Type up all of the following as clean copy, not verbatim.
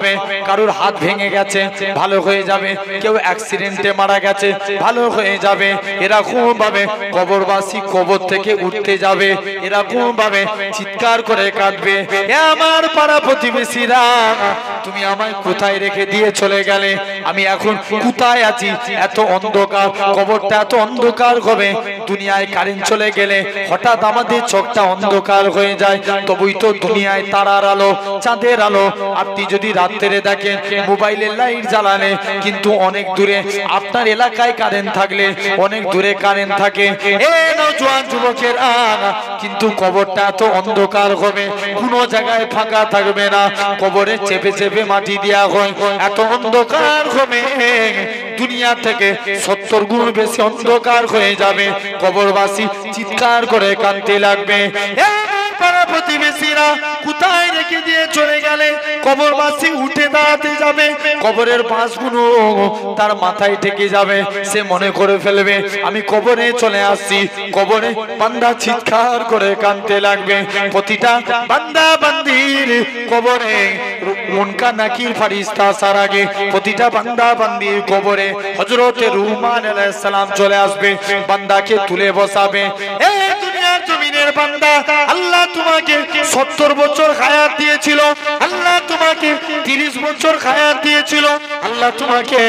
ভাবে কারুর হাত ভেঙে গেছে ভালো হয়ে যাবে, কেউ অ্যাক্সিডেন্টে মারা গেছে ভালো হয়ে যাবে, এরকম ভাবে কবরবাসী কবর থেকে উঠতে যাবে, এরকম ভাবে চিৎকার করে কাঁদবে, এ আমার পাড়া প্রতিবেশীরা তুমি আমায় কোথায় রেখে দিয়ে চলে গেলে, আমি এখন কোথায় আছি, এত অন্ধকার, কবরটা এত অন্ধকার হবে, দুনিয়ায় কারেন্ট চলে গেলে হঠাৎ আমাদের চোখটা অন্ধকার হয়ে যায়, তবুই তো দুনিয়ায় তারার আলো চাঁদের আলো। আপনি যদি রাত্রে দেখেন মোবাইলের লাইট জ্বালানে কিন্তু অনেক দূরে, আপনার এলাকায় কারেন্ট থাকলে অনেক দূরে কারেন্ট থাকে, এ নওজোয়ান যুবকেরা কিন্তু কবরটা এত অন্ধকার হবে, কোনো জায়গায় ফাঁকা থাকবে না, কবরে চেপে চেপে মাটি দেওয়া হয়, এত অন্ধকার হবে দুনিয়া থেকে 70 গুণ বেশি অন্ধকার হয়ে যাবে, কবরবাসী চিৎকার করে কাঁদতে লাগবে, পাড়া প্রতিবেশীরা কোথায় রেখে দিয়ে চলে গেলে, কবরবাসী উঠে দাঁড়াতে যাবে, কবরের বাঁশগুলো তার মাথায় ঠেকে যাবে, সে মনে করে ফেলবে আমি কবরে চলে আসছি, কবরে বান্দা চিৎকার করে কাঁদতে লাগবে, প্রতিটা বান্দা বান্দির কবরে মুনকার নাকির ফেরেশতা আসার আগে প্রতিটা বান্দা বান্দির কবরে হযরতে রুহমান আলাইহিস সালাম চলে আসবে, বান্দাকে তুলে বসাবে, এই দুনিয়ার জমিনের বান্দা আল্লাহ তোমাকে 70 বছর হায়াত দিয়েছিল, আল্লাহ তোমাকে 30 বছর হায়াত দিয়েছিল, আল্লাহ তোমাকে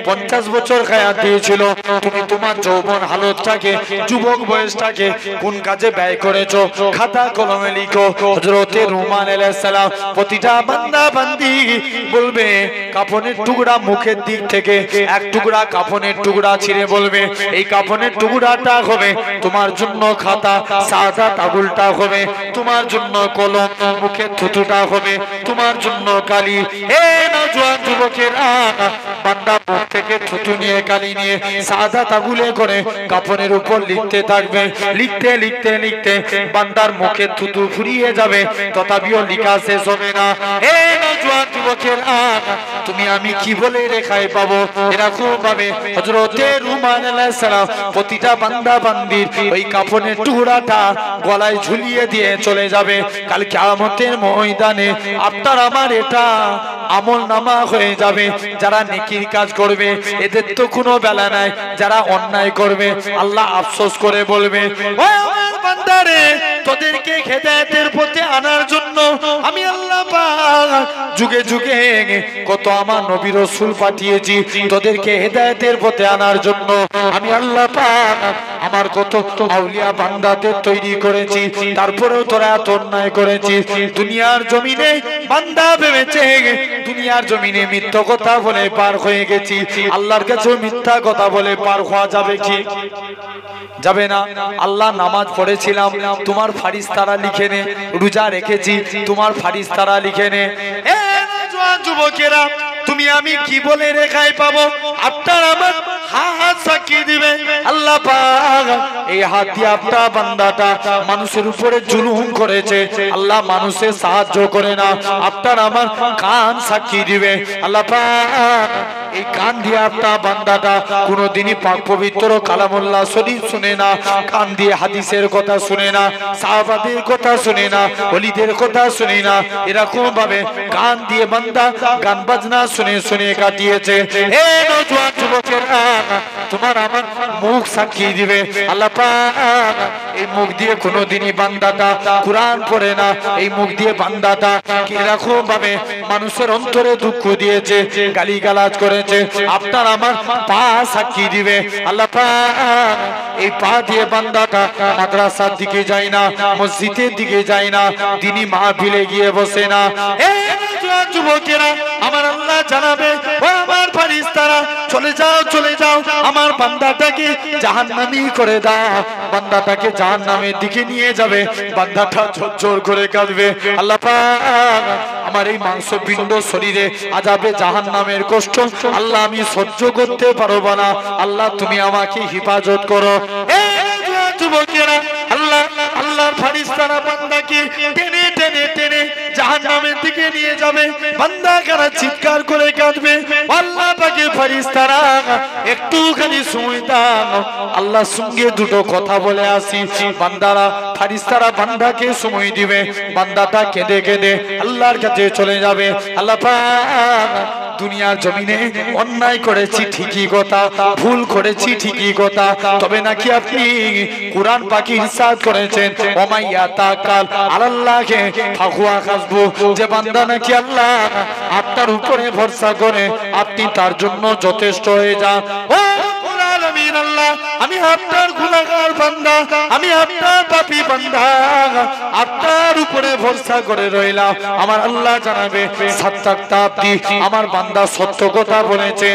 50 বছর হায়াত দিয়েছিল, তুমি তোমার যৌবন হালতটাকে যুবক বয়সটাকে কোন কাজে ব্যয় করেছো, খাতা কলমে লিখো। হযরতে রুহমান আলাইহিস সালাম প্রতিটা বান্দা বান্দি বলবে, কাফনের টুকরা মুখের দিক থেকে এক টুকরা কাফনের টুকরা ছিঁড়ে বলবে, এই কাফনের টুকরাটা হবে তোমার জন্য খাতা, সাদা তাবুলটা হবে তোমার জন্য কলম, মুখের থুতুটা হবে তোমার জন্য কালি। এই নওজোয়ান যুবকেরা বান্দা মুখ থেকে থুতু নিয়ে কালি নিয়ে সাদা তাবুলে করে কাফনের উপর লিখতে থাকবে, লিখতে লিখতে লিখতে বান্দার মুখে থুতু ফুরিয়ে যাবে, তথাপিও লেখা শেষ হবে না। এই নওজোয়ান যুবকেরা তুমি আমি কি বলে রেখায় পাবো, এরকম ভাবে হযরতে রুহমান আলাইহিস সালাম প্রতিটা বান্দা বান্দির ওই কাফনের টুকরাটা গলায় ঝুলিয়ে দিয়ে চলে যাবে, কাল কিয়ামতের ময়দানে আপনার আমার এটা আমলনামা হয়ে যাবে, যারা নেকির কাজ করবে এদের তো কোনো বেলা নাই, যারা অন্যায় করবে আল্লাহ আফসোস করে বলবে, ও আমার বান্দারে তোদেরকে হেদায়েতের পথে আনার জন্য আমি আল্লাহ পাক যুগে যুগে কত আমার নবী রাসূল পাঠিয়েছি, তোদেরকে হেদায়েতের পথে আনার জন্য আমি আল্লাহ পাক আমার কত আউলিয়া বান্দাদের তৈরি করেছি, তারপরেও তোরা এত অন্যায় করেছিস, দুনিয়ার জমিনে বান্দা ভেবেছে দুনিয়ার জমিনে মিথ্যা কথা বলে পার হয়ে গেছি, আল্লাহর কাছে মিথ্যা কথা বলে পার হওয়া যাবে কি? যাবে না। আল্লাহ নামাজ পড়েছিলাম তোমার ফারিস্তারা লিখে নে, রোজা রেখেছি তোমার ফারিস্তারা লিখে নে। এ নওজোয়ান যুবকেরা তুমি আমি কি বলে রেখায় পাবো, আপনার আমার হাত সাক্ষী দিবে আল্লাহ পাক এই হাত দিয়ে আপনার বান্দাটা মানুষের উপরে জুলুম করেছে, আল্লাহ মানুষের সাহায্য করে না, আপনার আমার কান সাক্ষী দিবে আল্লাহ পাক এই কান দিয়ে আপনার বান্দাটা কোনোদিনই পাক পবিত্র কালামুল্লাহ শরীফ শুনে না, কান দিয়ে হাদিসের কথা শুনে না, সাহাবাদের কথা শুনে না, ওলিদের কথা শুনে না, এরকম ভাবে কান দিয়ে বান্দা গান বাজনা শুনে শুনে কাটিয়েছে। হে নওজোয়ান যুবকেরা তোমার আমার মুখ সাক্ষী দিবে আল্লাহ পাক এই মুখ দিয়ে কোনোদিনই বান্দাটা কুরআন পড়ে না, এই মুখ দিয়ে বান্দাটা কিরকম ভাবে মানুষের অন্তরে দুঃখ দিয়েছে, গালিগালাজ করেছে, আপনার আমার পা সাক্ষী দিবে আল্লাহ পাক এই পা দিয়ে বান্দাটা মাদ্রাসার দিকে যায় না, মসজিদের দিকে যায় না, দ্বীনি মাহফিলে গিয়ে বসে না। এই যুবকেরা আমার আল্লাহ জানাবে, ও আমার ফেরেশতারা চলে যাও চলে যাও, আমার বান্দাটাকে জাহান্নামী করে দাও, বান্দাটাকে জাহান্নামের দিকে নিয়ে যাবে, বান্দাটা ঝরঝর করে কাঁদবে আল্লাহ পাক আমার এই মাংসপিণ্ড শরীরে আযাবে জাহান্নামের কষ্ট আল্লাহ আমি সহ্য করতে পারবো না, আল্লাহ তুমি আমাকে হেফাজত করো। এই যুবকেরা আল্লাহ আল্লাহর ফেরেশতারা বান্দাকে টেনে টেনে টেনে জাহান্নামের দিকে নিয়ে যাবে। বান্দা কারা চিৎকার করে কাঁদবে, আল্লাহ পাকের ফেরেশতারা একটুখানি সময় দাও, আল্লাহর সঙ্গে দুটো কথা বলে আসি। বান্দারা ফেরেশতারা বান্দাকে সময় দিবে, বান্দাটা কেঁদে কেঁদে আল্লাহর কাছে চলে যাবে। আল্লাহ পাক দুনিয়ার জমিনে অন্যায় করেছি ঠিকই কথা, ভুল করেছি ঠিকই কথা, তবে নাকি আপনি কুরআন পাকে ইরশাদ করেছেন ওমাইয়া তাকাল আলাল্লাহে ফাহুয়া হাসবু, যে বান্দা নাকি আল্লাহ আপনার উপরে ভরসা করে আপনি তার জন্য যথেষ্ট হয়ে যান। ও আলামিন আল্লাহ, আমি আপনার গুনাহগার বান্দা, আমি আপনার পাপী বান্দা, আপনার উপরে ভরসা করে রইলাম। আমার আল্লাহ জানাবে সাত্তাকতা আপনি আমার বান্দা সত্য কথা বলেছে।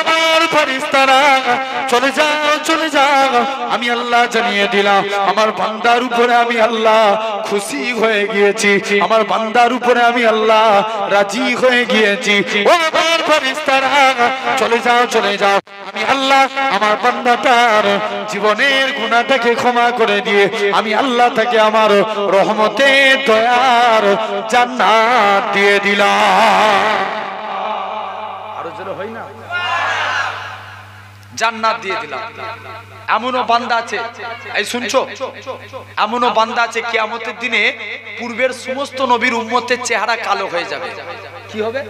আমার ফেরেশতারা চলে যাও চলে যাও, আমি আল্লাহ জানিয়ে দিলাম আমার বান্দার উপরে আমি আল্লাহ খুশি হয়ে গিয়েছি, আমার বান্দার উপরে আমি আল্লাহ রাজি হয়ে গিয়েছি। ও আমার ফেরেশতারা চলে যাও চলে যাও, আমি আল্লাহ আমার বান্দাটার জীবনের গুনাহটাকে ক্ষমা করে দিয়ে আমি আল্লাহ তাকে আমার রহমতের দয়ার জান্নাত দিয়ে দিলাম। আরো জোরে হয় না, জান্নাত দিয়ে দিলাম। এমনও বান্দা আছে, এই শুনছো, এমনও বান্দা আছে কিয়ামতের দিনে পূর্বের সমস্ত নবীর উম্মতের চেহারা কালো হয়ে যাবে। কি হবে?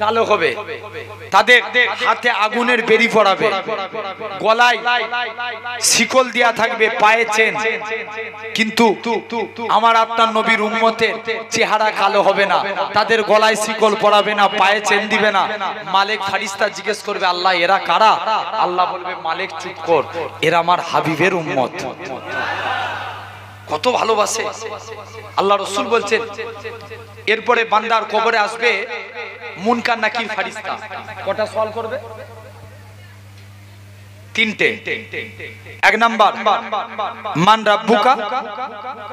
কালো হবে। তাদের হাতে আগুনের বেরি পড়াবে, গলায় শিকল দেয়া থাকবে, পায়ে চেন, কিন্তু আমার আপনার নবীর উম্মতের চেহারা কালো হবে না, তাদের গলায় শিকল পড়াবে না, পায়ে চেন দিবে না। মালিক ফেরেশতা জিজ্ঞেস করবে আল্লাহ এরা কারা? আল্লাহ বলবে মালিক চুপ কর, এরা আমার হাবিবের উম্মত। কত ভালোবাসে আল্লাহ রাসূল বলছেন। এরপরে বান্দার কবরে আসবে মুনকার নাকির ফেরেশতা। কটা সওয়াল করবে? তিনটে। এক নাম্বার মান রাব্বুকা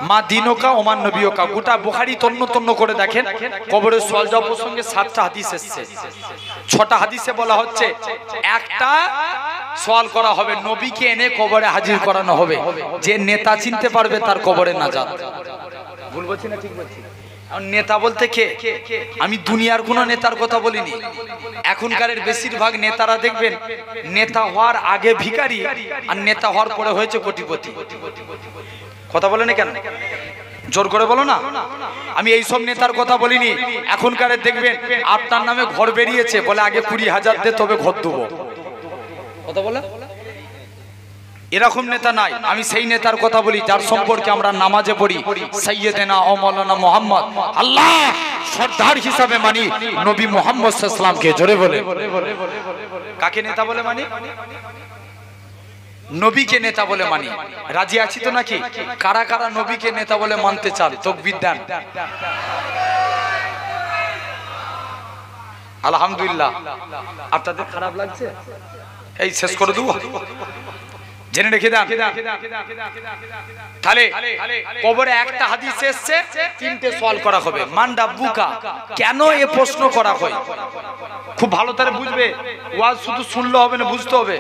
মা দিনুকা ওমান নবিয়ুকা। গোটা বুখারী তন্ন তন্ন করে দেখেন, কবরের সওয়াল জবাব প্রসঙ্গে 7টা হাদিস এসেছে। 6টা হাদিসে বলা হচ্ছে একটা সওয়াল করা হবে, নবীকে এনে কবরে হাজির করানো হবে, যে নেতা চিনতে পারবে তার কবরে নাজাত। ভুল বলছি না ঠিক বলছি? নেতা বলতে কে? আমি দুনিয়ার কোন নেতার কথা বলিনি। এখনকারের বেশিরভাগ নেতারা দেখবেন নেতা হওয়ার আগে ভিখারি আর নেতা হওয়ার পরে হয়েছে কোটিপতি। কথা বলে না কেন? জোর করে বলো না। আমি এই সব নেতার কথা বলিনি। এখনকারের দেখবেন আপনার নামে ঘর বেরিয়েছে, বলে আগে 20,000 দে তবে ঘর দেবো। কথা বলে এরকম নেতা নাই। আমি সেই নেতার কথা বলি যার সম্পর্কে আমরা নামাজে পড়ি সাইয়্যিদানা ও মাওলানা মুহাম্মদ আল্লাহ সরদার হিসাবে মানি নবী মুহাম্মদ সাল্লাল্লাহু আলাইহি ওয়াসাল্লামকে। জোরে বলে কাকে নেতা বলে মানি? নবীকে নেতা বলে মানি। রাজি আছি তো নাকি? কারা কারা নবীকে নেতা বলে মানতে চান তাকবীর দেন। আলহামদুলিল্লাহ। আপনাদের খারাপ লাগছে? এই শেষ করে দেবো, জেনে রেখে দেন। তাহলে কবরে একটা হাদিস এসেছে, 3টে সওয়াল করা হবে। মান রাব্বুকা, কেন এই প্রশ্ন করা হয়? খুব ভালো করে বুঝবে, ওয়াজ শুধু শুনলে হবে না, বুঝতে হবে।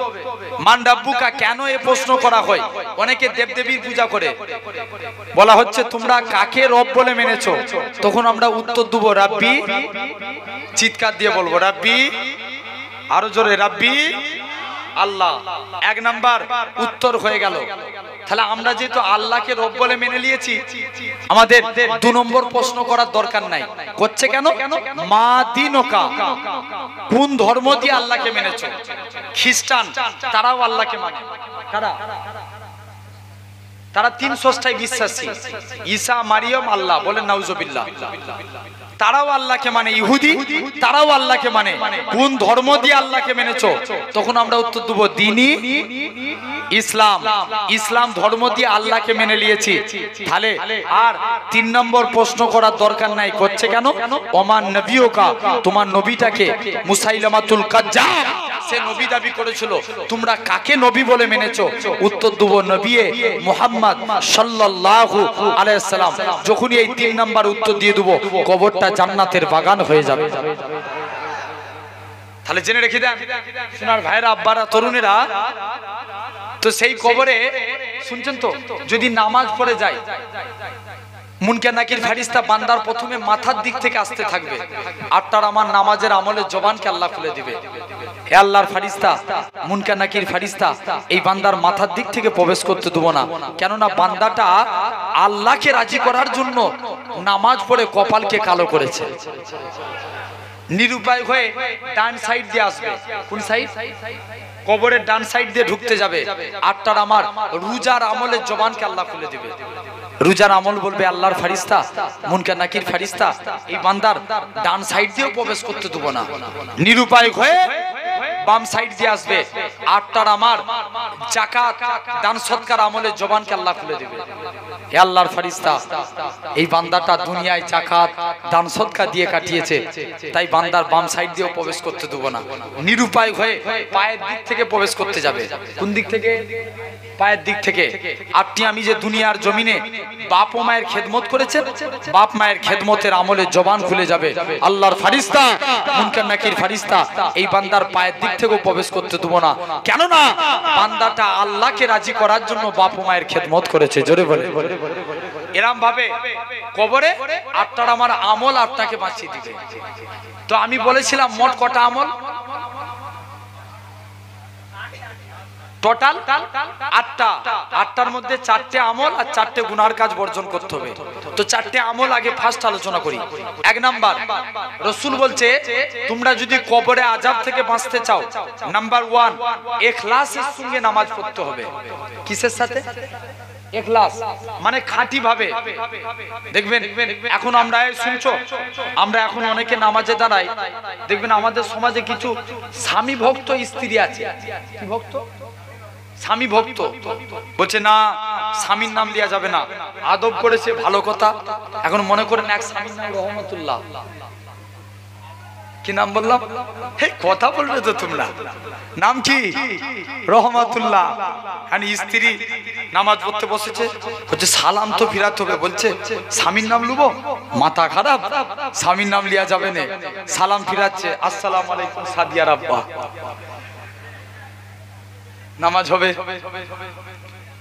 মান রাব্বুকা, কেন এই প্রশ্ন করা হয়? অনেকে দেবদেবীর পূজা করে, বলা হচ্ছে তোমরা কাকে রব বলে মেনেছো? তখন আমরা উত্তর দেব রাব্বি, চিৎকার দিয়ে বলবো রাব্বি, আরো জোরে রাব্বি আল্লাহ। 1 নাম্বার উত্তর হয়ে গেল। তাহলে আমরা যেহেতু আল্লাহকে রব বলে মেনে নিয়েছি, আমাদের 2 নম্বর প্রশ্ন করার দরকার নাই। করছে কেন? মা দিনুকা, কোন ধর্ম দিয়ে আল্লাহকে মেনেছো? খ্রিস্টান তারাও আল্লাহকে মানে। কারা? তারা 3 স্রষ্টায় বিশ্বাসী। ঈসা মারিয়ম আল্লাহ, বলেন নাউজুবিল্লাহ। তারাও আল্লাহকে মানে। ইহুদি তারাও আল্লাহকে মানে। কোন ধর্ম দিয়ে আল্লাহকে মেনেছো? তখন আমরা উত্তর দেব দ্বীনি ইসলাম। ইসলাম ধর্ম দিয়ে আল্লাহকে মেনে নিয়েছি। তাহলে আর 3 নম্বর প্রশ্ন করার দরকার নাই। করছে কেন? ওমান নবিয়ুকা, তোমার নবীটাকে মুসাইলামাতুল কাজ্জাব, সে নবী দাবি করেছিল, তোমরা কাকে নবী বলে মেনেছো? উত্তর দেব নবী মুহাম্মদ সাল্লাল্লাহু আলাইহি সাল্লাম। যখনই এই 3 নাম্বার উত্তর দিয়ে দেব, কবরটা জান্নাতের বাগান হয়ে যাবে। তাহলে জেনে রেখে দেন সোনার ভাইরা, আব্বারা, তরুণেরা, তো সেই কবরে শুনছেন তো, যদি নামাজ পড়ে যায়, মুনকার নাকির ফেরেশতা বান্দার প্রথমে মাথার দিক থেকে আসতে থাকবে, আর তার আমার নামাজের আমলের জবানকে আল্লাহ খুলে দিবে। হে আল্লাহর ফেরেশতা, মুনকার নাকির ফেরেশতা এই বান্দার মাথার দিক থেকে প্রবেশ করতে দেব না, কেননা বান্দাটা আল্লাহকে রাজি করার জন্য নামাজ পড়ে কপালকে কালো করেছে। নিরুপায় হয়ে ডান সাইড দিয়ে আসবে। কোন সাইড? কবরের ডান সাইড দিয়ে ঢুকতে যাবে, আর তার আমার রোজার আমলের জবানকে আল্লাহ খুলে দিবে। রোজার আমল বলবে আল্লাহর ফেরেশতা, মুনকার নাকির ফেরেশতা এই বান্দার ডান সাইড দিয়েও প্রবেশ করতে দেব না। নিরুপায় হয়ে বাম সাইড দিয়ে আসবে, আর তার আমার যাকাত দান সদকার আমলের জবানকে আল্লাহ খুলে দিবে। হে আল্লাহর ফেরেশতা, এই বান্দাটা দুনিয়ায় যাকাত দান সদকা দিয়ে কাটিয়েছে, তাই বান্দার বাম সাইড দিয়েও প্রবেশ করতে দেব না। নিরুপায় হয়ে পায়ের দিক থেকে প্রবেশ করতে যাবে। কোন দিক থেকে? পায়ের দিক থেকে। আপনি আমি যে দুনিয়ার জমিনে বাপ ও মায়ের খেদমত করেছেন, বাপ মায়ের খেদমতের আমলের জবান খুলে যাবে। আল্লাহর ফেরেশতা, মুনকার নাকির ফেরেশতা এই বান্দার পায়ের দিক থেকেও প্রবেশ করতে দেব না, কেননা বান্দাটা আল্লাহকে রাজি করার জন্য বাপ ও মায়ের খেদমত করেছে। জোরে বলে। এরকম ভাবে কবরে আপনার আমার আমল আপনাকে বাঁচিয়ে দিবে। তো আমি বলেছিলাম মোট কটা আমল? টোটাল 8টা। 8টার মধ্যে 4টে আমল আর 4টে গুনার কাজ বর্জন করতে হবে। তো 4টে আমল আগে ফার্স্ট আলোচনা করি। 1 নাম্বার, রাসূল বলছে তোমরা যদি কবরে আযাব থেকে বাঁচতে চাও, নাম্বার 1 ইখলাসের সঙ্গে নামাজ পড়তে হবে। কিসের সাথে? ইখলাস মানে খাঁটি ভাবে। দেখবেন এখন আমরা শুনছো, আমরা এখন অনেকে নামাজে দাঁড়াই, দেখবেন আমাদের সমাজে কিছু স্বামী ভক্ত স্ত্রী আছে। কি ভক্ত? স্বামী ভক্ত। বলছে না, স্বামীর নাম লিয়া যাবে না, আদব করেছে ভালো কথা। এখন মনে করেন এক স্বামীর নাম রহমতুল্লাহ। কি নাম বললাম? কথা বলবে তো তোমরা? নাম কি? রহমতুল্লাহ। আর স্ত্রী নামাজ পড়তে বসেছে, বলছে সালাম তো ফিরাতে হবে, বলছে স্বামীর নাম লুবো? মাথা খারাপ, স্বামীর নাম লিয়া যাবে না। সালাম ফিরাচ্ছে, আসসালামু আলাইকুম সাদিয়া রাব্বা। নামাজ হবে?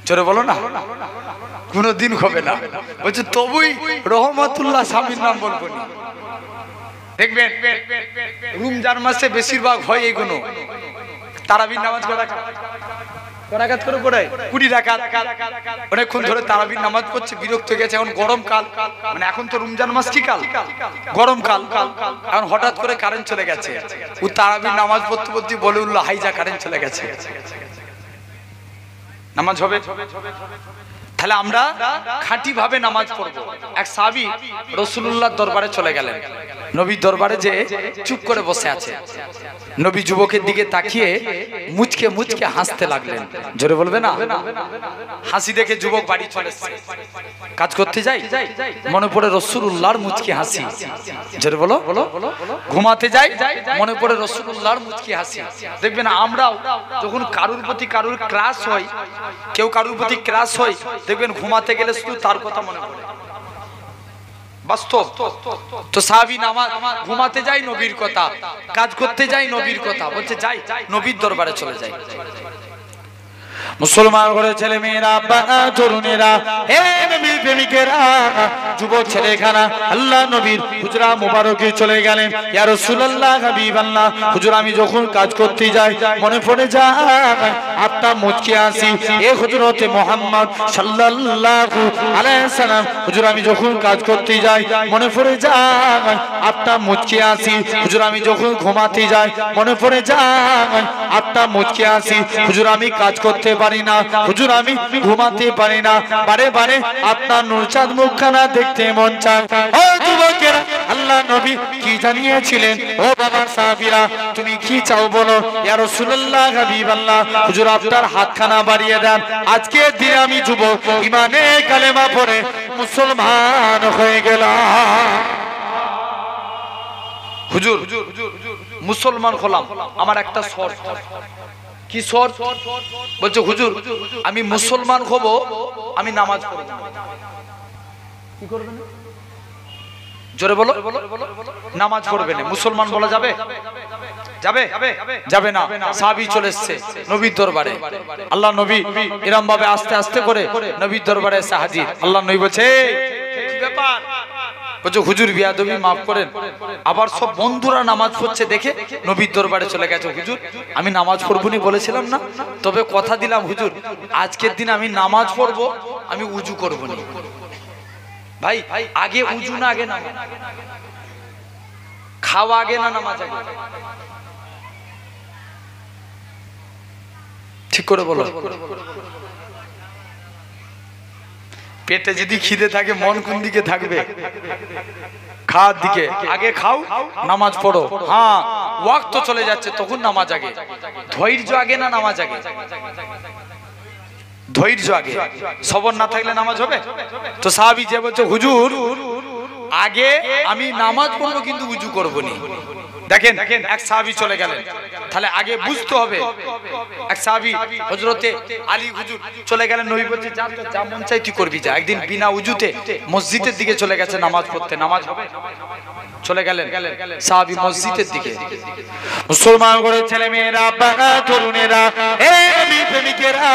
জোরে বলো না। কোনদিন হবে না। বলছে তবুই রহমতুল্লাহ স্বামীর নাম বলবো না। দেখবেন রমজান মাসে বেশিরভাগ হয় এইগুলো। তারাবির নামাজ করাঘাত করে পড়ে 20 রাকাত, অনেকক্ষণ ধরে তারাবির নামাজ পড়ছে, বিরক্ত হয়ে গেছে। এখন গরমকাল, মানে এখন তো রমজান মাস কি কাল? গরমকাল। এখন হঠাৎ করে কারেন্ট চলে গেছে, ও তারাবির নামাজ পড়তে পড়তে বলে উঠল হাইজা কারেন্ট চলে গেছে। নামাজ হবে? তাহলে আমরা খাঁটি ভাবে নামাজ পড়বো। এক সাহাবী রাসূলুল্লাহর দরবারে চলে গেলেন। নবীর দরবারে যে চুপ করে বসে আছে, নবী যুবকের দিকে তাকিয়ে মুচকে মুচকে হাসতে লাগলেন। জোরে বলবে না। হাসি দেখে যুবক বাড়ি চলে এসেছে। কাজ করতে যাই, মনে পড়ে রাসূলুল্লাহর মুচকি হাসি। জোরে বলো। ঘুমাতে যাই, মনে পড়ে রাসূলুল্লাহর মুচকি হাসি। দেখবেন আমরাও যখন কারুর প্রতি কারুর ক্রাশ হয়, কেউ কারুর প্রতি ক্রাশ হয়, দেখবেন ঘুমাতে গেলে শুধু তার কথা মনে পড়ে। বাস্তব। তো সাহাবী নামাজ ঘুমাতে যাই নবীর কথা, কাজ করতে যাই নবীর কথা, বলছে যাই নবীর দরবারে চলে যাই। মুসলমান ঘরে ছেলে মেয়েরা, বাবা তরুণেরা, হে নবীর প্রেমিকেরা, যুবক ছেলেখানা আল্লাহ নবীর হুজরা মুবারকে চলে গেলেন। ইয়া রাসূলুল্লাহ হাবিবাল্লাহ, হুজুর আমি যখন কাজ করতে যাই মনে পড়ে যায় আপনার মুচকি আসি, এ হযরতে মুহাম্মদ সাল্লাল্লাহু আলাইহি সাল্লাম। হুজুর আমি যখন কাজ করতে যাই মনে পড়ে যায় আপনার মুচকি আসি। হুজুর আমি যখন ঘুমাতে যাই মনে পড়ে যায় আপনার মুচকি আসি। হুজুর আমি কাজ করতে পারি না, হুজুর আমি ঘুমাতে পারি না, বারে বারে আপনার নূর চাঁদ মুখখানা দেখতে মন চায়। ও যুবকেরা, আল্লাহ নবী কি জানিয়েছিলেন? ও বাবার সাহাবীরা, তুমি কি চাও বলো? ইয়া রাসূলুল্লাহ হাবিবাল্লাহ, হুজুর আপনার হাতখানা বাড়িয়ে দেন। আজকে দিনে আমি যুবক ঈমানে কালেমা পড়ে মুসলমান হয়ে গেলাম। হুজুর মুসলমান হলাম, আমার একটা শর্ত। কি শর্ত? বলছে হুজুর আমি মুসলমান হব, আমি নামাজ পড়ব। কি করবেন? জোরে বলো। নামাজ পড়বেন। মুসলমান বলা যাবে? যাবে যাবে না সাহাবী চলে এসেছে নবীর দরবারে আল্লাহ নবী এরকম ভাবে আস্তে আস্তে করে নবীর দরবারে এসে হাজির আল্লাহ নবী বলছে কি ব্যাপার বলছে হুজুর বিয়াদবি মাফ করেন আবার সব বন্ধুরা নামাজ পড়ছে দেখে নবীর দরবারে চলে গেছে হুজুর আমি নামাজ পড়বনি বলেছিলাম না তবে কথা দিলাম হুজুর আজকের দিন আমি নামাজ পড়বো আমি উজু করব না ভাই আগে উজু না আগে নামাজ খাওয়া আগে না নামাজ আগে ঠিক করে বলো পেটে যদি খিদে থাকে মন কোন দিকে থাকবে খাওয়ার দিকে আগে খাও নামাজ পড়ো হ্যাঁ ওয়াক্ত চলে যাচ্ছে তখন নামাজ আগে ধৈর্য আগে না নামাজ আগে ধৈর্য আগে সবর না থাকলে নামাজ হবে তো সাহাবী যে বলছে হুজুর আগে আমি নামাজ পড়বো কিন্তু উজু করবো না দেখেন এক সাহাবী চলে গেলেন তাহলে আগে বুঝতে হবে এক সাহাবী হযরতে আলী হুজুর চলে গেলেন নবী বলছে যা তো যা মন চাই তুই করবি যা একদিন বিনা উজুতে মসজিদের দিকে চলে গেছে নামাজ পড়তে নামাজ হবে চলে গেলেন সাহাবী মসজিদের দিকে মুসলমান করে ছেলে মেয়েরা বাবা তরুণেরা এ নবী প্রেমিকেরা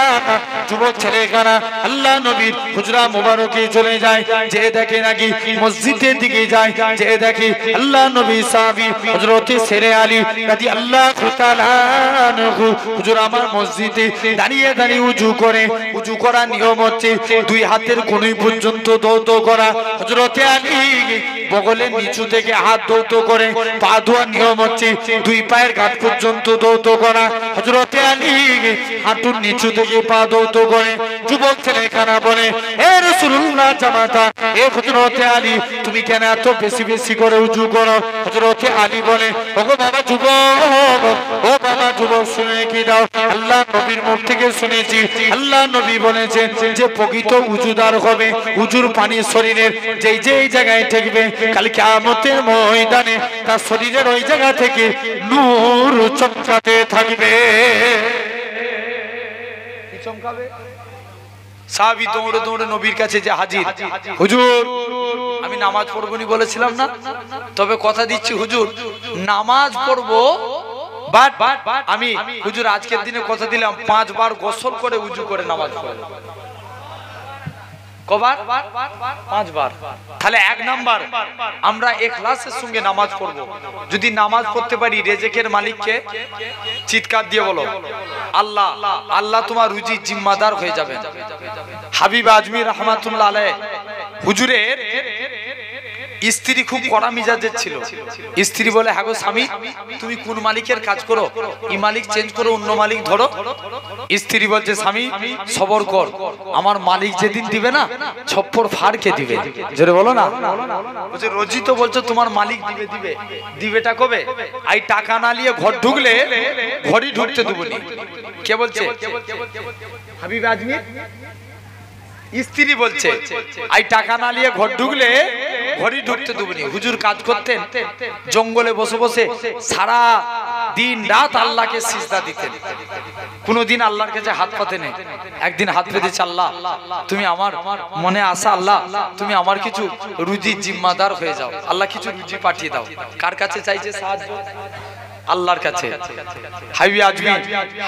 যুবক ছেলেখানা আল্লাহ নবীর হুজরা মুবারকে চলে যায় যে দেখে নাকি মসজিদের দিকে যায় যে দেখে আল্লাহ নবী সাহাবী হযরতে শেরে আলী রাদিয়াল্লাহু তাআলা আনহু হুজুর আমার মসজিদে দাঁড়িয়ে দাঁড়িয়ে উজু করে উজু করার নিয়ম হচ্ছে দুই হাতের কোণী পর্যন্ত দৌত করা হযরতে আলী বগলের নিচু থেকে হাত দৌত করে পা ধোয়ার নিয়ম হচ্ছে দুই পায়ের ঘাট পর্যন্ত দৌত করা হযরতে আলী হাঁটুর নিচু থেকে পা দৌত করে যুবক ছেলেখানা বলে হে রাসূলুল্লাহ জামাতা এ হযরতে আলী তুমি কেন এত বেশি বেশি করে উজু করো হযরতে আলী বলে ওগো বাবা যুবক ও বাবা যুবক শুনে কি দাও আল্লাহ নবীর মুখ থেকে শুনেছি আল্লাহ নবী বলেছেন যে প্রকৃত উজুদার হবে উজুর পানি শরীরের যেই যেই জায়গায় ঠেকবে কাল কিয়ামতের ময়দানে তার শরীরের ওই জায়গা থেকে নূর চমকাতে থাকবে কি চমকাবে সাহাবী দৌড়ে দৌড়ে নবীর কাছে যে হাজির হুজুর আমি নামাজ পড়বনি বলেছিলাম না তবে কথা দিচ্ছি হুজুর নামাজ পড়বো বাট আমি হুজুর আজকের দিনে কথা দিলাম 5 বার গোসল করে উজু করে নামাজ পড়ব কবার 5 বার তাহলে এক নাম্বার আমরা ইখলাসের সঙ্গে নামাজ পড়ব যদি নামাজ পড়তে পারি রিজিকের মালিককে চিৎকার দিয়ে বলো আল্লাহ আল্লাহ তোমার রুজির জিম্মাদার হয়ে যাবেন হাবিব আজমি রাহমাতুল্লাহ আলাইহি হুজুরের স্ত্রী খুব কড়া মিজাজের ছিল স্ত্রী বলে হ্যাঁ গো স্বামী তুমি কোন মালিকের কাজ করো এই মালিক চেঞ্জ করো অন্য মালিক ধরো স্ত্রী বলছে স্বামী সবর কর আমার মালিক যেদিন দিবে না ছপ্পর ফাড়কে দিবে জোরে বলো না বলছে রোজই তো বলছো তোমার মালিক দিবে দিবে দিবেটা কবে আই টাকা না নিয়ে ঘর ঢুকলে ঘরই ঢুকতে দেবো নি কে বলছে হাবিব আজমি স্ত্রী বলছে আই টাকা না নিয়ে ঘর ঢুকলে ঘরই ঢুকতে দেবনি হুজুর কাজ করতেন জঙ্গলে বসে বসে সারা দিন রাত আল্লাহকে সিজদা দিতেন কোনদিন আল্লাহর কাছে হাত পাতে নেই একদিন হাত পেতেছে আল্লাহ তুমি আমার মনে আসা আল্লাহ তুমি আমার কিছু রুজির জিম্মাদার হয়ে যাও আল্লাহ কিছু রুজি পাঠিয়ে দাও কার কাছে চাইছে সাহায্য আল্লাহর কাছে হাবিব আজমি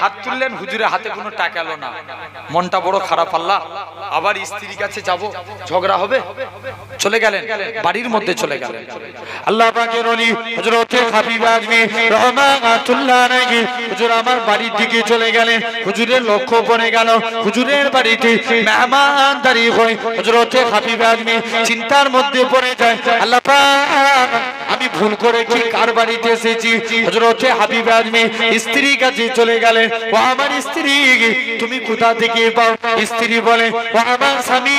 হাত তুললেন হুজুরের হাতে কোনো টাকা এলো না মনটা বড় খারাপ আল্লাহ আবার স্ত্রীর কাছে যাব ঝগড়া হবে চলে গেলেন বাড়ির মধ্যে চলে গেলেন আল্লাহ পাকের ওলি হযরত হাবিব আজমি রাহমাতুল্লাহ আলাইহি হুজুর আমার বাড়ির দিকে চলে গেলেন হুজুরের লক্ষ্য পড়ে গেল হুজুরের বাড়িতে মেহমানদারি হয় হযরত হাবিব আজমি চিন্তার মধ্যে পড়ে যায় আল্লাহ পাক আমি ভুল করে কি কার বাড়িতে এসেছি হযরত হাবিব আজমি স্ত্রী কাছে চলে গেলেন ও আমার স্ত্রী তুমি কোথা থেকে পাও স্ত্রী বলে ও আমার স্বামী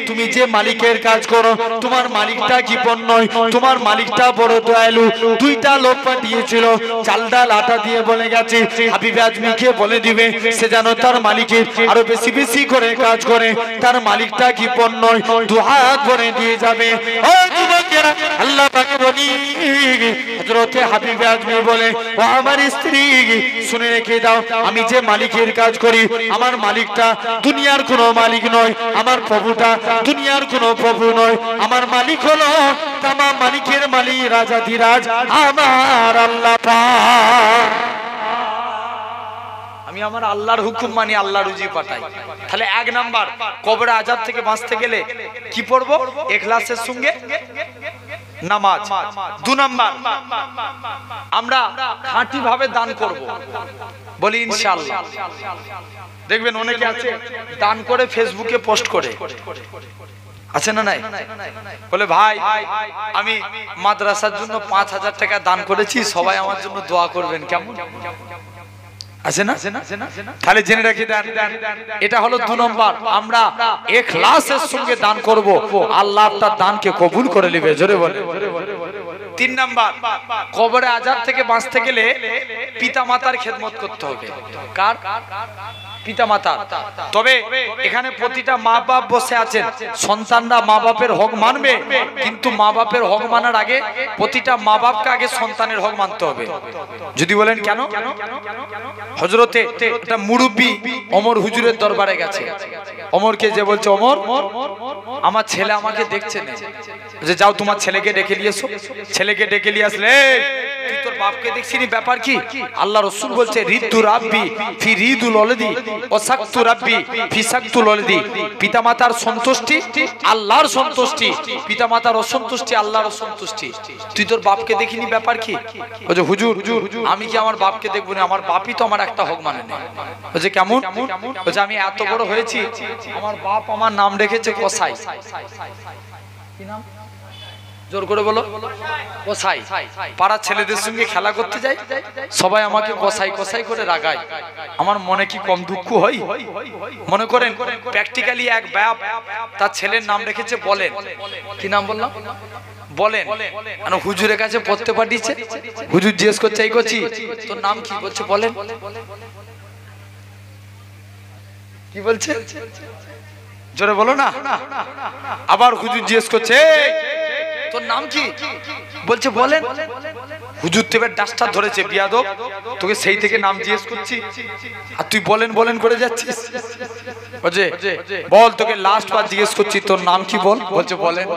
তুমি যে মালিকের কাজ করো তোমার মালিকটা কি নয় তোমার মালিকটা বড় দয়ালু দুইটা লোক পাঠিয়েছিল চাল ডাল আটা দিয়ে বলে গেছে হাবিব আজমিকে বলে দিবে সে যেন তার মালিকের আরো বেশি বেশি করে কাজ করে তার মালিকটা কি নয় দু হাত ভরে দিয়ে যাবে ও যুবক যুবকেরা আল্লাহ পাক বলি হযরতে হাবিব আজমি বলে ও আমার স্ত্রী শুনে রেখে দাও আমি যে মালিকের কাজ করি আমার মালিকটা দুনিয়ার কোনো মালিক নয় আমার প্রভুটা দুনিয়ার কোনো প্রভু নয় আমার মালিক হলো তামাম মালিকের মালিক রাজাধিরাজ আমার আল্লাহ পাক আমি আমার আল্লাহর হুকুম মানি আল্লাহ রুজি পাঠাই তাহলে এক নাম্বার কবরে আযাব থেকে বাঁচতে গেলে কি পড়বো ইখলাসের সঙ্গে নামাজ দুই নাম্বার আমরা খাঁটি ভাবে দান করব বলি ইনশাআল্লাহ দেখবেন অনেকে আছে দান করে ফেসবুকে পোস্ট করে আছে না নাই বলে ভাই আমি মাদ্রাসার জন্য 5000 টাকা দান করেছি সবাই আমার জন্য দোয়া করবেন কেমন আছে না তাহলে জেনে রাখি দেন এটা হলো দুই নম্বর আমরা ইখলাসের সঙ্গে দান করব আল্লাহ তার দানকে কবুল করে নেবে জোরে বলে তিন নাম্বার কবরে আযাব থেকে বাঁচতে গেলে পিতামাতার খেদমত করতে হবে কার পিতামাতা তবে এখানে প্রতিটা মা বাপ বসে আছেন সন্তানরা মা বাপের হক মানবে কিন্তু মা বাপের হক মানার আগে প্রতিটা মা বাপকে আগে সন্তানের হক মানতে হবে যদি বলেন কেন হযরতে একটা মুরব্বি ওমর হুজুরের দরবারে গেছে ওমরকে যে বলছে ওমর আমার ছেলে আমাকে দেখছে না যে যাও তোমার ছেলেকে ডেকে নিয়ে এসো ছেলেকে ডেকে নিয়ে আসলে তুই তোর বাপকে দেখছিস ব্যাপার কি আল্লাহ রাসূল বলছে রিদু রাব্বি ফি রিদুল ওয়ালাদি ওয়া সাকতু রাব্বি ফি সাকতুল ওয়ালাদি পিতামাতার সন্তুষ্টি আল্লাহর সন্তুষ্টি পিতামাতার অসন্তুষ্টি আল্লাহর অসন্তুষ্টি তুই তোর বাপকে দেখিনি ব্যাপার কি বলছে হুজুর আমি কি আমার বাপকে দেখব না আমার বাপই তো আমার একটা হক মানে না বলছে কেমন বলছে আমি এত বড় হয়েছি আমার বাপ আমার নাম রেখেছে কসাই কি নাম জোর করে বলো কসাই পাড়ার ছেলেদের সঙ্গে খেলা করতে যাই সবাই আমাকে কসাই কসাই করে রাগায় আমার মনে কি কম দুঃখ হয় মনে করেন প্র্যাকটিক্যালি এক বাপ তার ছেলের নাম রেখেছে বলেন কি নাম বললাম বলেন হুজুরের কাছে পড়তে পাঠিয়েছে হুজুর জিজ্ঞেস করছে এই করছি তোর নাম কি বলছে বলেন কি বলছে জোরে বলো না আবার হুজুর জিজ্ঞেস করছে তোর নাম কি বলছে বলেন হুজুর তেবে ডাস্টার ধরেছে বিয়াদব তোকে সেই থেকে নাম জিজ্ঞেস করছি আর তুই বলেন বলেন করে যাচ্ছিস বলছে বল তোকে লাস্ট বার জিজ্ঞেস করছি তোর নাম কি বল বলছে বলেন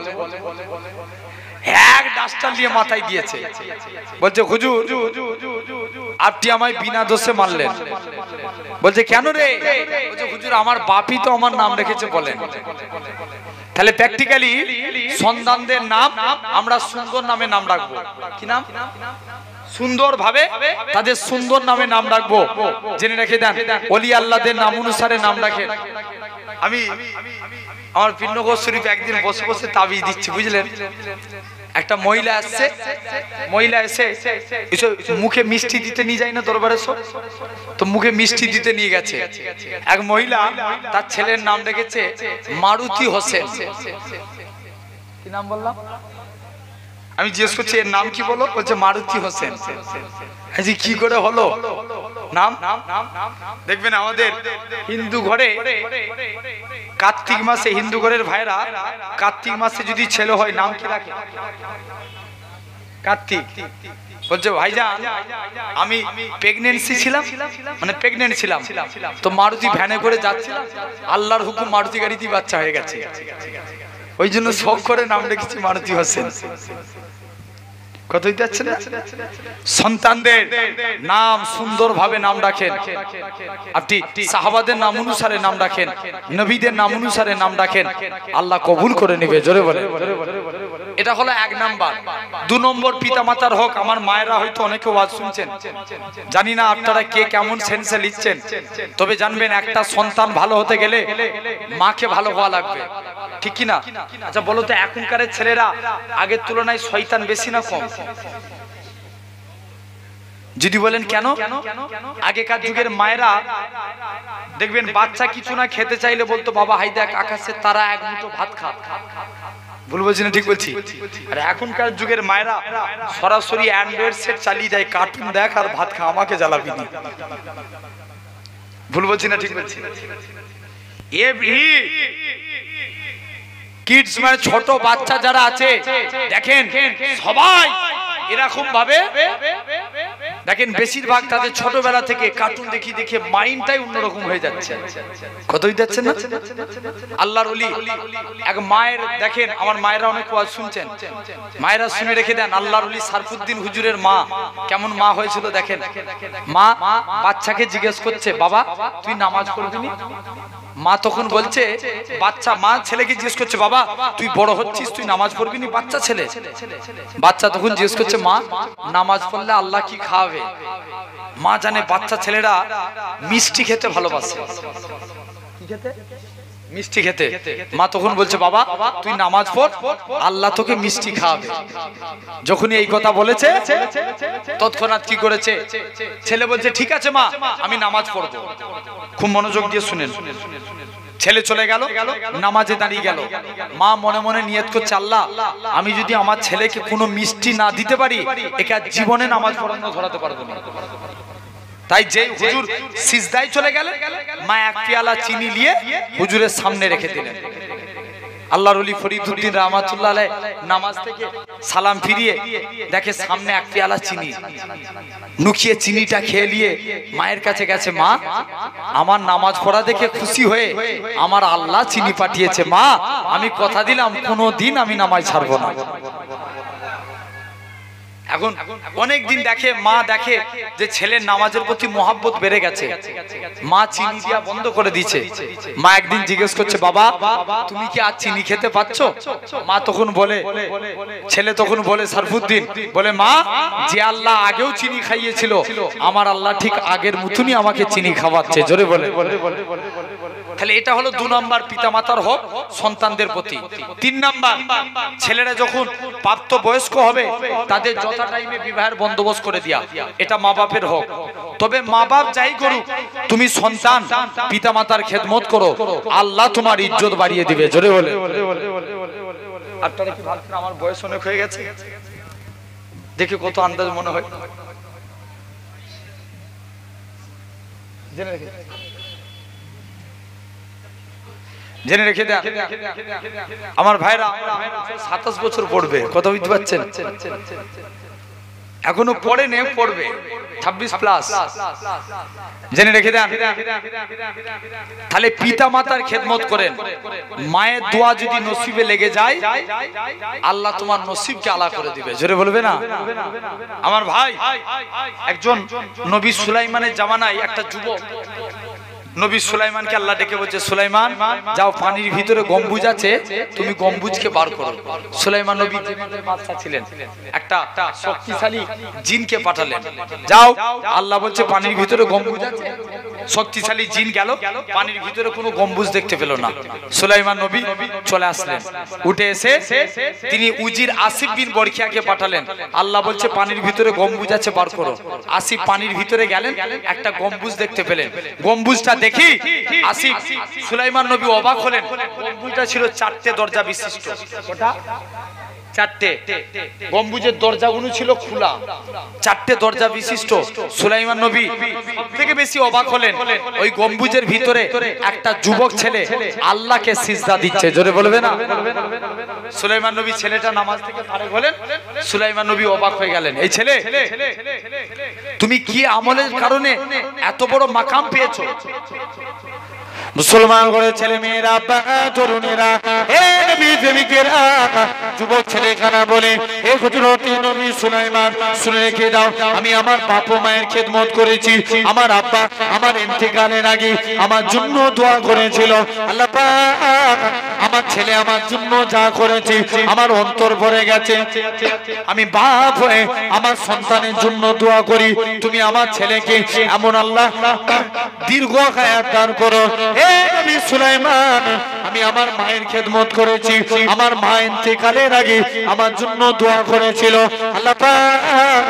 এক ডাস্টার নিয়ে মাথায় দিয়েছে বলছে হুজুর আপনি আমায় বিনা দোষে মারলেন বলছে কেন রে বলছে হুজুর আমার বাপই তো আমার নাম রেখেছে বলেন তাহলে প্র্যাকটিক্যালি সন্তানদের নাম আমরা সুন্দর নামে নাম রাখবো কি নাম সুন্দর ভাবে তাদের সুন্দর নামে নাম রাখবো জেনে রেখে দেন ওলি আল্লাহদের নাম অনুসারে নাম রাখেন আমি আমার পিন্নগর শরীফ একদিন বসে বসে তাবিজ দিচ্ছি বুঝলেন একটা মহিলা আসছে মহিলা এসে মুখে মিষ্টি দিতে নিয়ে যায় না দরবারে সব তো মুখে মিষ্টি দিতে নিয়ে গেছে এক মহিলা তার ছেলের নাম রেখেছে মারুতি হোসেন কি নাম বললাম আমি জিজ্ঞেস করছি এর নাম কি বলো বলছে মারুতি হোসেন জি কি করে হলো নাম দেখবেন আমাদের হিন্দু ঘরে কার্তিক মাসে হিন্দু ঘরের ভাইরা কার্তিক মাসে যদি ছেলে হয় নাম কি রাখে কার্তিক বলছে ভাইজান আমি প্রেগন্যান্সি ছিলাম মানে প্রেগন্যান্ট ছিলাম তো মারুতি ভ্যানে করে যাচ্ছিলাম আল্লাহর হুকুম মারুতি গাড়িতে বাচ্চা হয়ে গেছে ওই জন্য শখ করে নাম রেখেছি মারুতি হোসেন কতই যাচ্ছে না সন্তানদের নাম সুন্দর ভাবে নাম রাখেন আপনি সাহাবাদের নাম অনুসারে নাম রাখেন নবীদের নাম অনুসারে নাম রাখেন আল্লাহ কবুল করে নেবে জোরে বলে এটা হলো এক নাম্বার দুই নম্বর পিতামাতার হক আমার মায়েরা হয়তো অনেকে ওয়াজ শুনছেন জানি না আপনারা কে কেমন সেন্সে লিখছেন তবে জানবেন একটা সন্তান ভালো হতে গেলে মাকে ভালো হওয়া লাগবে ঠিক কি না আচ্ছা বলো তো এখনকার ছেলেরা আগের তুলনায় শয়তান বেশি না কম যদি বলেন কেন আগেকার যুগের মায়েরা দেখবেন বাচ্চা কিছু না খেতে চাইলে বলতো বাবা হাই দেখ আকাশের তারা এক মুঠো ভাত খা ভুল বলছি না ঠিক বলছি আর এখনকার যুগের মায়েরা সরাসরি অ্যান্ড্রয়েড সেট চালিয়ে দেয় কার্টুন দেখ আর ভাত খা আমাকে জ্বালাবি না ভুল বলছি না ঠিক বলছি কিডস মানে ছোট বাচ্চা যারা আছে দেখেন সবাই এরকম ভাবে দেখেন বেশিরভাগ তাদের ছোটবেলা থেকে কার্টুন দেখি দেখে মাইন্ডটাই অন্যরকম হয়ে যাচ্ছে। কতই যাচ্ছে না আল্লাহর ওলি এক মায়ের দেখেন, আমার মায়েরা অনেক ওয়াজ শুনছেন, মায়েরা শুনে রেখে দেন। আল্লাহর ওলি সারফুদ্দিন হুজুরের মা কেমন মা হয়েছিল দেখেন। মা বাচ্চাকে জিজ্ঞেস করছে, বাবা তুই নামাজ পড়বি না? মা তখন বলছে, বাচ্চা মা ছেলেকে জিজ্ঞেস করছে, বাবা তুই বড় হচ্ছিস, তুই নামাজ পড়বি না? বাচ্চা ছেলে, বাচ্চা তখন জিজ্ঞেস করছে, মা নামাজ পড়লে আল্লাহ কি খাওয়াবে? মা জানে বাচ্চা ছেলেরা মিষ্টি খেতে ভালোবাসে, মিষ্টি খেতে। মা তখন বলছে, বাবা তুই নামাজ পড়, আল্লাহ তোকে মিষ্টি খাওয়াবে। যখনই এই কথা বলেছে তৎক্ষণাৎ কি করেছে ছেলে বলছে, ঠিক আছে মা আমি নামাজ পড়বো। খুব মনোযোগ দিয়ে শুনেন। ছেলে চলে গেল, নামাজে দাঁড়িয়ে গেল। মা মনে মনে নিয়ত করছে, আল্লাহ আমি যদি আমার ছেলেকে কোনো মিষ্টি না দিতে পারি, একে জীবনে নামাজ পড়ানো ধরাতে পারবো না। তাই যে হুজুর সিজদায় চলে গেলেন, মা এক পেয়ালা চিনি নিয়ে হুজুরের সামনে রেখে দিলেন। আল্লাহর ওলি ফরিদউদ্দিন রাহমাতুল্লাহ আলাইহি নামাজ থেকে সালাম ফিরিয়ে দেখে সামনে এক পেয়ালা চিনি, নুকিয়ে চিনিটা খেয়ে নিয়ে মায়ের কাছে গেছে, মা আমার নামাজ পড়া দেখে খুশি হয়ে আমার আল্লাহ চিনি পাঠিয়েছে, মা আমি কথা দিলাম কোনোদিন আমি নামাজ ছাড়বো না। এখন অনেক দিন দেখে মা দেখে যে ছেলের নামাজের প্রতি মহব্বত বেড়ে গেছে, মা চিনি দেওয়া বন্ধ করে দিয়েছে। মা একদিন জিজ্ঞেস করছে, বাবা তুমি কি আজ চিনি খেতে পাচ্ছ? মা তখন বলে, ছেলে তখন বলে, সারফুদ্দিন বলে, মা যে আল্লাহ আগেও চিনি খাইয়েছিল, আমার আল্লাহ ঠিক আগের মতনই আমাকে চিনি খাওয়াচ্ছে। জোরে বলে। তাহলে এটা হলো 2 নম্বর পিতামাতার হক সন্তানদের প্রতি। 3 নম্বর ছেলেরা যখন প্রাপ্ত বয়স্ক হবে তাদের যথা টাইমে বিবাহের বন্দোবস্ত করে দেয়া, এটা মা বাপের হক। তবে মা বাপ যাই করুক, তুমি সন্তান পিতামাতার খেদমত করো, আল্লাহ তোমার ইজ্জত বাড়িয়ে দিবে। জোরে বলে। আপনারা কি ভাবছেন আমার বয়স অনেক হয়ে গেছে? দেখে কত আন্দাজ মনে হয়। জেনে রেখে দেন আমার ভাইরা, 27 বছর পড়বে, কথা বুঝতে পারছেন? এখনো পড়ে নে, পড়বে 26+। জেনে রেখে দেন। তাহলে পিতা মাতার খেদমত করেন, মায়ের দোয়া যদি নসিবে লেগে যায়, আল্লাহ তোমার নসিবকে আলা করে দিবে। জোরে বলবে না? আমার ভাই, একজন নবী সুলাইমানের জামানায় একটা যুবক নবী সুলাইমানকে আল্লাহ ডেকে বলছে, সুলাইমান যাও পানির ভিতরে গম্বুজ আছে, তুমি গম্বুজকে বার করো। সুলাইমান নবী বাদশা ছিলেন, একটা শক্তিশালী জিনকে পাঠালেন, যাও। আল্লাহ বলছে পানির ভিতরে গম্বুজ আছে। শক্তিশালী জিন গেল, পানির ভিতরে কোনো গম্বুজ দেখতে পেল না। সুলাইমান নবী চলে আসলেন, উঠে এসে তিনি উজির আসিফ বিন বরখিয়াকে পাঠালেন। আল্লাহ বলছে পানির ভিতরে গম্বুজ আছে, বার করো। আসিফ পানির ভিতরে গেলেন, একটা গম্বুজ দেখতে পেলেন। গম্বুজটা দেখি আসিফ সুলাইমান নবী অবাক হলেন। গম্বুজটা ছিল 4টে দরজা বিশিষ্ট। ওটা 4টে গম্বুজের দরজাগুলো ছিল খোলা, 4টে দরজা বিশিষ্ট। সুলাইমান নবী সবথেকে বেশি অবাক হলেন, ওই গম্বুজের ভিতরে একটা যুবক ছেলে আল্লাহকে সিজদা দিচ্ছে। জোরে বলবে না? সুলাইমান নবী ছেলেটা নামাজ থেকে ফারেক হলেন, সুলাইমান নবী অবাক হয়ে গেলেন, এই ছেলে তুমি কি আমলের কারণে এত বড় মাকাম পেয়েছো? মুসলমান করে ছেলে মেয়েরা, তরুণেরা, হে নবী প্রেমিকেরা, যুবক ছেলেখানা বলে, হে হযরতে নবী সুলাইমান শুনে রেখে দাও, আমি আমার বাপ মায়ের খেদমত করেছি। আমার আব্বা আমার ইন্তেকালের আগে আমার জন্য দোয়া করেছিল। আল্লাহ পাক আমার ছেলে আমার জন্য যা করেছে আমার অন্তর ভরে গেছে। আমি বাপ হয়ে আমার সন্তানের জন্য দোয়া করি, তুমি আমার ছেলেকে এমন আল্লাহ দীর্ঘ হায়াত দান করো। হে নবী সুলাইমান, আমি আমার মায়ের খেদমত করেছি, আমার মা ইন্তেকালের আগে আমার জন্য দোয়া করেছিল। আল্লাহ পাক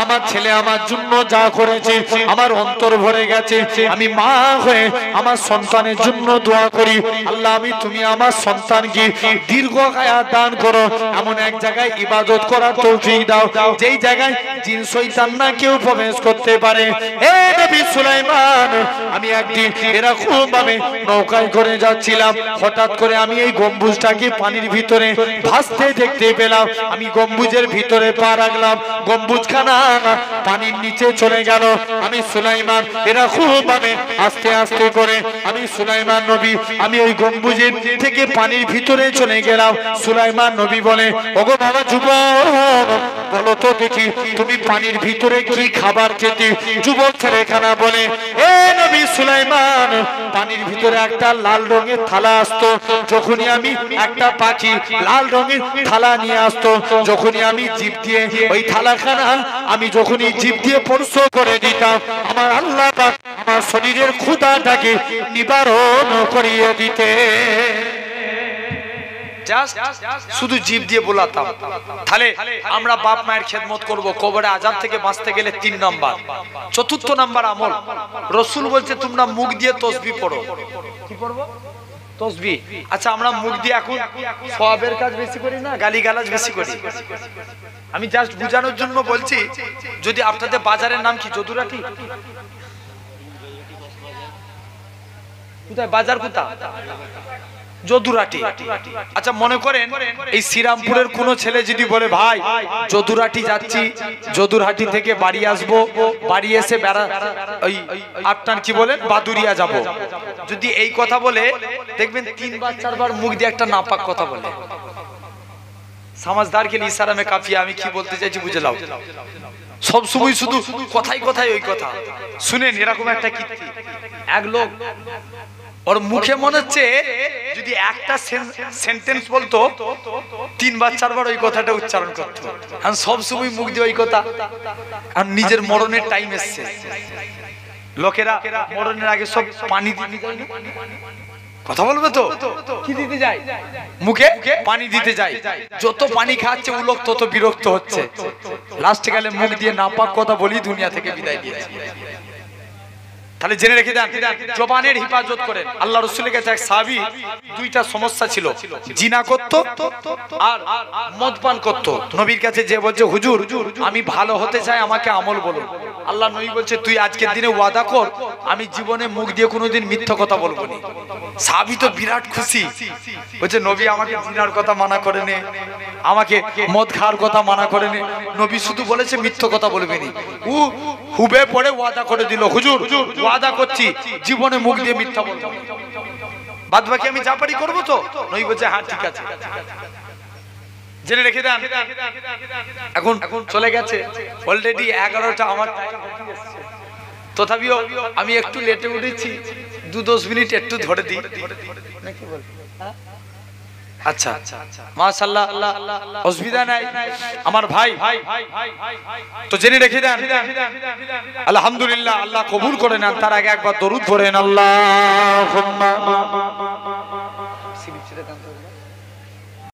আমার ছেলে আমার জন্য যা করেছে আমার অন্তর ভরে গেছে। আমি মা হয়ে আমার সন্তানের জন্য দোয়া করি, আল্লাহ আমি তুমি আমার সন্তানকে দীর্ঘ হায়াত দান করো, এমন এক জায়গায় ইবাদত করার তৌফিক দাও যেই জায়গায় জিন শয়তান না কেউ প্রবেশ করতে পারে। হে নবী সুলাইমান, আমি একদিন এরকম ভাবে নৌকায় করে যাচ্ছিলাম, হঠাৎ করে আমি এই গম্বুজটাকে পানির ভিতরে ভাসতে দেখতে পেলাম। আমি গম্বুজের ভিতরে পা রাখলাম, গম্বুজখানা পানির নিচে চলে গেল। আমি সুলাইমান এরকম ভাবে আস্তে আস্তে করে আমি সুলাইমান নবী আমি ওই গম্বুজের থেকে পানির ভিতরে চলে গেলাম। সুলাইমান নবী বলে, ওগো বাবা যুবক, বলো তো দেখি তুমি পানির ভিতরে কি খাবার খেতে? যুবক ছেলেখানা বলে, এ নবী সুলাইমান, পানির ভিতরে একটা লাল রঙের থালা আসতো, যখনই আমি একটা পাখি লাল রঙের থালা নিয়ে আসতো, যখনই আমি জিভ দিয়ে ওই থালাখানা আমি যখনই জিভ দিয়ে স্পর্শ করে দিতাম, আমার আল্লাহ পাক আমার শরীরের ক্ষুধাটাকে নিবারণ করিয়ে দিতে। শুধু জিভ দিয়ে বলাতাম। তাহলে আমরা বাপ মায়ের খেদমত করব, কবরে আযাব থেকে বাঁচতে গেলে 3 নাম্বার। 4র্থ নাম্বার আমল, রাসূল বলছে তোমরা মুখ দিয়ে তাসবিহ পড়ো। কি পড়বো? তাসবিহ। আচ্ছা, আমরা মুখ দিয়ে এখন সওয়াবের কাজ বেশি করি না গালিগালাজ বেশি করি? আমি জাস্ট বুঝানোর জন্য বলছি। যদি আপনাদের বাজারের নাম কি? যদুরাটি? কোথায় বাজার? কোথায়? যদুরাটি। আচ্ছা, মনে করেন এই শ্রীরামপুরের কোন ছেলে যদি বলে, ভাই যদুরাটি যাচ্ছি, যদুরহাটি থেকে বাড়ি আসবো, বাড়ি এসে ওই আপনার কি বলেন বাদুরিয়া যাব, যদি এই কথা বলে, দেখবেন 3-4 বার মুখ দিয়ে একটা নাপাক কথা বলে। সমাজদার কে ইশারা মে কাফিয়া। আমি কি বলতে চাইছি বুঝে নাও। সব সময় শুধু কথাই কথাই ওই কথা শুনেন। এরকম একটা কীর্তি, এক লোক ওর মুখে মনে হচ্ছে যদি একটা সেন্টেন্স বলতো 3-4 বার ওই কথাটা উচ্চারণ করতো। আর সব সময় মুখ দিয়ে ওই কথা। আর নিজের মরণের টাইম এসছে, লোকেরা মরণের আগে সব পানি দিতে যায় না? কথা বলবে তো কি দিতে যায়? মুখে পানি দিতে যায়। যত পানি খাচ্ছে ও লোক তত বিরক্ত হচ্ছে। লাস্টে গেলে মুখ দিয়ে নাপাক কথা বলি দুনিয়া থেকে বিদায় দিয়েছে। তাহলে জেনে রেখে দেন, জবানের হিফাজত করেন। আল্লাহ রাসূলের কাছে এক সাহাবী 2টা সমস্যা ছিল, জিনা করত আর মদ পান করত। নবীর কাছে যে বলছে, হুজুর আমি ভালো হতে চাই, আমাকে আমল বলুন। আল্লাহ নবী বলছে, তুই আজকের দিনে ওয়াদা কর আমি জীবনে মুখ দিয়ে কোনোদিন মিথ্যা কথা বলবো না। সাহাবী তো বিরাট খুশি, বলছে নবী আমাকে জিনার কথা মানা করেনি, আমাকে মদ খাওয়ার কথা মানা করেনি, নবী শুধু বলেছে মিথ্যা কথা বলবে না। ও হুবে পড়ে ওয়াদা করে দিল, হুজুর ওয়াদা করছি জীবনে মুখ দিয়ে মিথ্যা বলবো না, বাদ বাকি আমি যা পারি করবো। তো নবী বলছে, হ্যাঁ ঠিক আছে। জেনে রেখে দেন, এখন চলে গেছে অলরেডি 11টা। আমার তথাপিও আমি একটু লেটে উঠেছি, 2-10 মিনিট একটু ধরে দিই নাকি বল? আচ্ছা মাশাআল্লাহ, অসুবিধা নাই আমার ভাই। তো জেনে রেখে দেন, আলহামদুলিল্লাহ আল্লাহ কবুল করে নেন। তার আগে একবার দরুদ পড়েন, আল্লাহুম্মা